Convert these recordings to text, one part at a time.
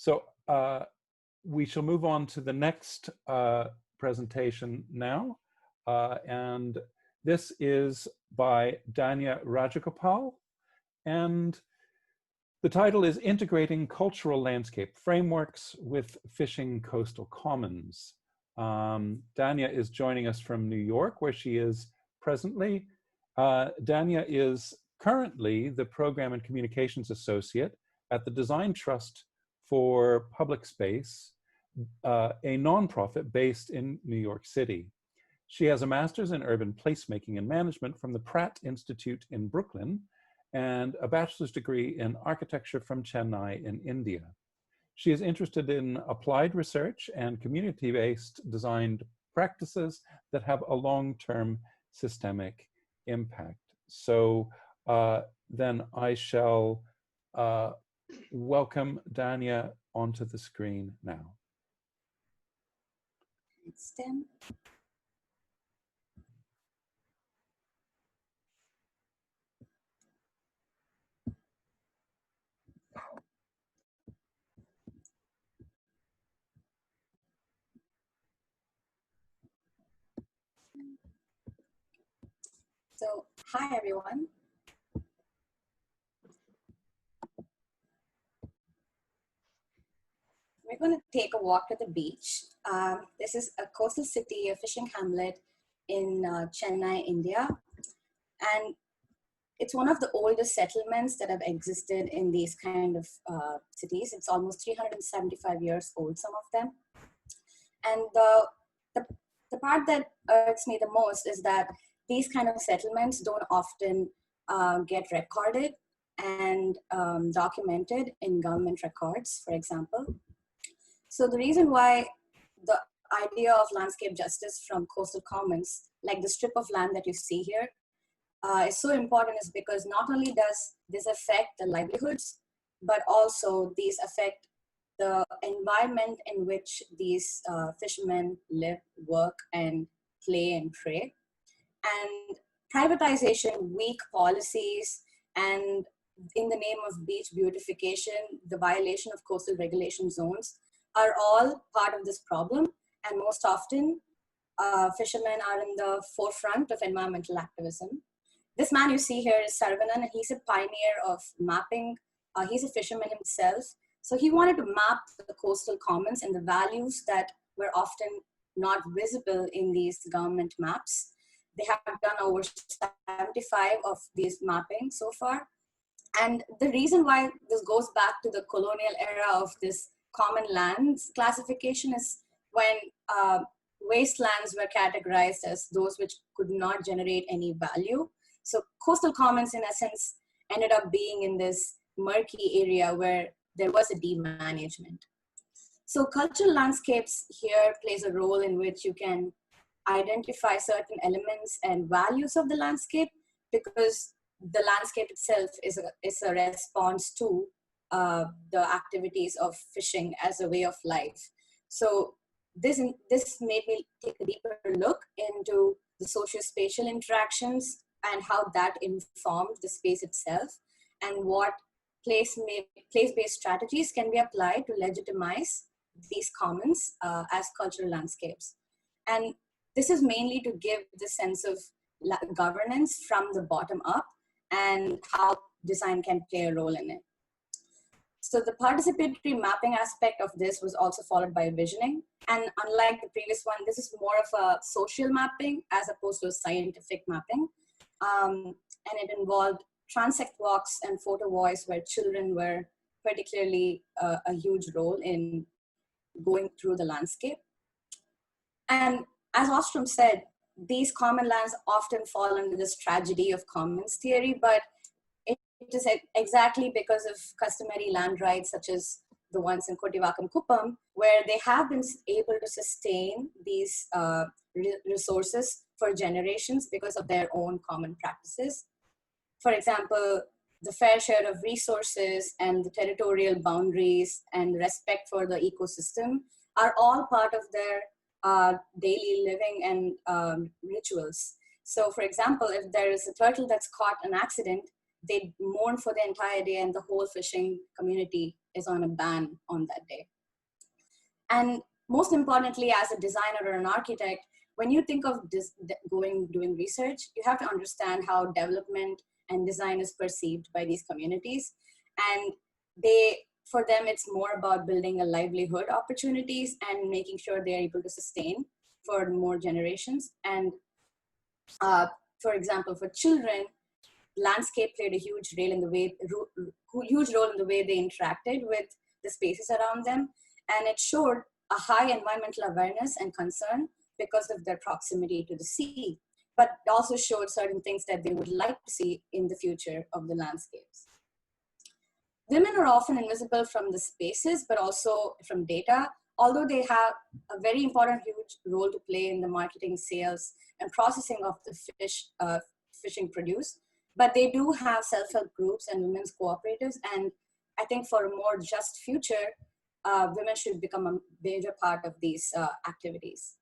So we shall move on to the next presentation now. And this is by Dhanya Rajagopal. And the title is Integrating Cultural Landscape Frameworks with Fishing Coastal Commons. Dhanya is joining us from New York, where she is presently. Dhanya is currently the Program and Communications Associate at the Design Trust for Public Space, a nonprofit based in New York City. She has a master's in urban placemaking and management from the Pratt Institute in Brooklyn and a bachelor's degree in architecture from Chennai in India. She is interested in applied research and community-based designed practices that have a long-term systemic impact. So then I shall welcome Dhanya onto the screen now. Thanks, Tim. So, hi everyone. We're going to take a walk to the beach. This is a coastal city, a fishing hamlet in Chennai, India. And it's one of the oldest settlements that have existed in these kind of cities. It's almost 375 years old, some of them. And the part that irks me the most is that these kind of settlements don't often get recorded and documented in government records, for example. So the reason why the idea of landscape justice from coastal commons, like the strip of land that you see here, is so important is because not only does this affect the livelihoods, but also these affect the environment in which these fishermen live, work, and play and prey. And privatization, weak policies, and in the name of beach beautification, the violation of coastal regulation zones are all part of this problem. And most often, fishermen are in the forefront of environmental activism. This man you see here is Saravanan, and he's a pioneer of mapping. He's a fisherman himself. So he wanted to map the coastal commons and the values that were often not visible in these government maps. They have done over 75 of these mapping so far. And the reason why this goes back to the colonial era of this common lands classification is when wastelands were categorized as those which could not generate any value. So coastal commons, in essence, ended up being in this murky area where there was a demanagement. So cultural landscapes here plays a role in which you can identify certain elements and values of the landscape, because the landscape itself is a response to the activities of fishing as a way of life. So this made me take a deeper look into the socio-spatial interactions and how that informed the space itself, and what place-based strategies can be applied to legitimize these commons as cultural landscapes. And this is mainly to give the sense of governance from the bottom up and how design can play a role in it. So the participatory mapping aspect of this was also followed by visioning. And unlike the previous one, this is more of a social mapping as opposed to a scientific mapping. And it involved transect walks and photo voice, where children were particularly a huge role in going through the landscape. And as Ostrom said, these common lands often fall under this tragedy of commons theory, but it is exactly because of customary land rights, such as the ones in Kotivakam Kuppam, where they have been able to sustain these resources for generations because of their own common practices. For example, the fair share of resources and the territorial boundaries and respect for the ecosystem are all part of their daily living and rituals. So for example, if there is a turtle that's caught an accident, they mourn for the entire day, and the whole fishing community is on a ban on that day. And most importantly, as a designer or an architect, when you think of doing research, you have to understand how development and design is perceived by these communities. And for them, it's more about building a livelihood opportunities and making sure they're able to sustain for more generations. And for example, for children, landscape played a huge role in the way they interacted with the spaces around them. And it showed a high environmental awareness and concern because of their proximity to the sea, but also showed certain things that they would like to see in the future of the landscapes. Women are often invisible from the spaces, but also from data, although they have a very important, huge role to play in the marketing, sales, and processing of the fishing produce. But they do have self-help groups and women's cooperatives. And I think for a more just future, women should become a major part of these activities.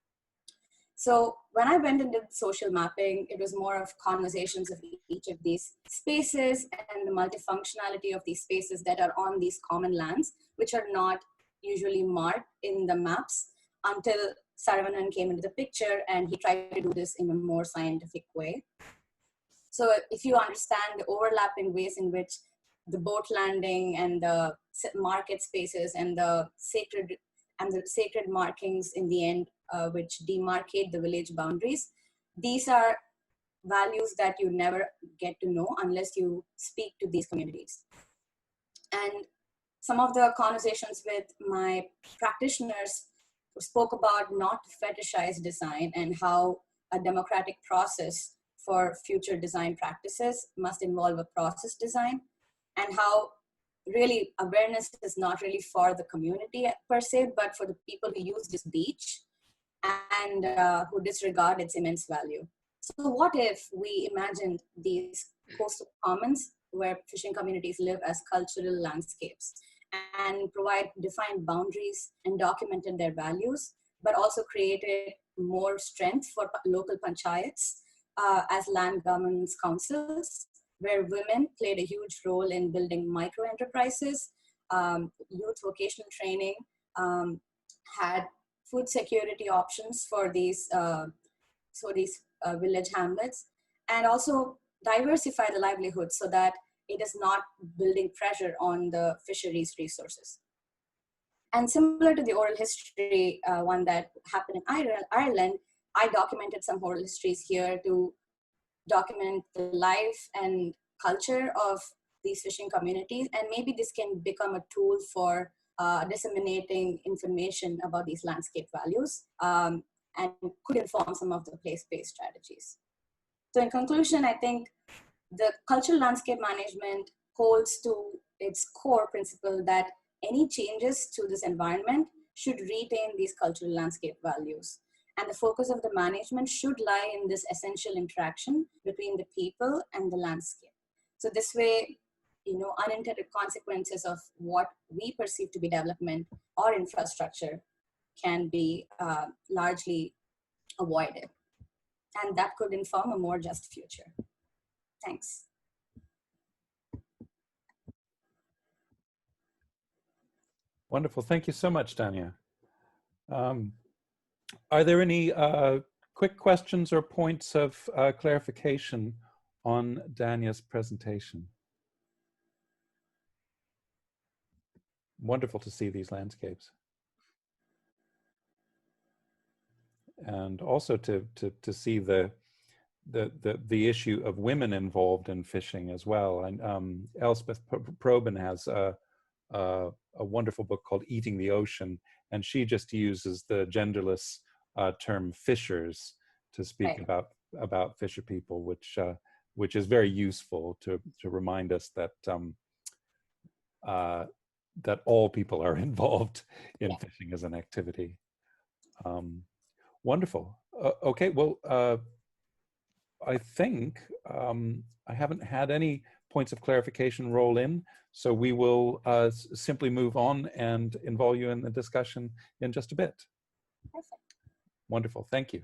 So when I went and did social mapping, it was more of conversations of each of these spaces and the multifunctionality of these spaces that are on these common lands, which are not usually marked in the maps until Saravanan came into the picture, and he tried to do this in a more scientific way. So if you understand the overlapping ways in which the boat landing and the market spaces and the sacred markings in the end, which demarcate the village boundaries, these are values that you never get to know unless you speak to these communities. And some of the conversations with my practitioners spoke about not to fetishize design and how a democratic process for future design practices must involve a process design, and how really awareness is not really for the community per se, but for the people who use this beach and who disregard its immense value. So what if we imagined these coastal commons where fishing communities live as cultural landscapes and provide defined boundaries and documented their values, but also created more strength for local panchayats as land governance councils, where women played a huge role in building micro enterprises, youth vocational training, had food security options for these village hamlets, and also diversify the livelihood so that it is not building pressure on the fisheries resources. And similar to the oral history one that happened in Ireland, I documented some oral histories here to document the life and culture of these fishing communities. And maybe this can become a tool for disseminating information about these landscape values and could inform some of the place-based strategies. So in conclusion, I think the cultural landscape management holds to its core principle that any changes to this environment should retain these cultural landscape values. And the focus of the management should lie in this essential interaction between the people and the landscape. So this way, unintended consequences of what we perceive to be development or infrastructure can be largely avoided. And that could inform a more just future. Thanks. Wonderful. Thank you so much, Dhanya. Are there any quick questions or points of clarification on Dhanya's presentation? Wonderful to see these landscapes. And also to see the issue of women involved in fishing as well. And Elspeth Probin has a wonderful book called Eating the Ocean, and she just uses the genderless term fishers to speak about fisher people, which is very useful to remind us that that all people are involved in fishing as an activity. Wonderful. Okay, well, I think I haven't had any points of clarification roll in, so we will simply move on and involve you in the discussion in just a bit. Perfect. Wonderful, thank you.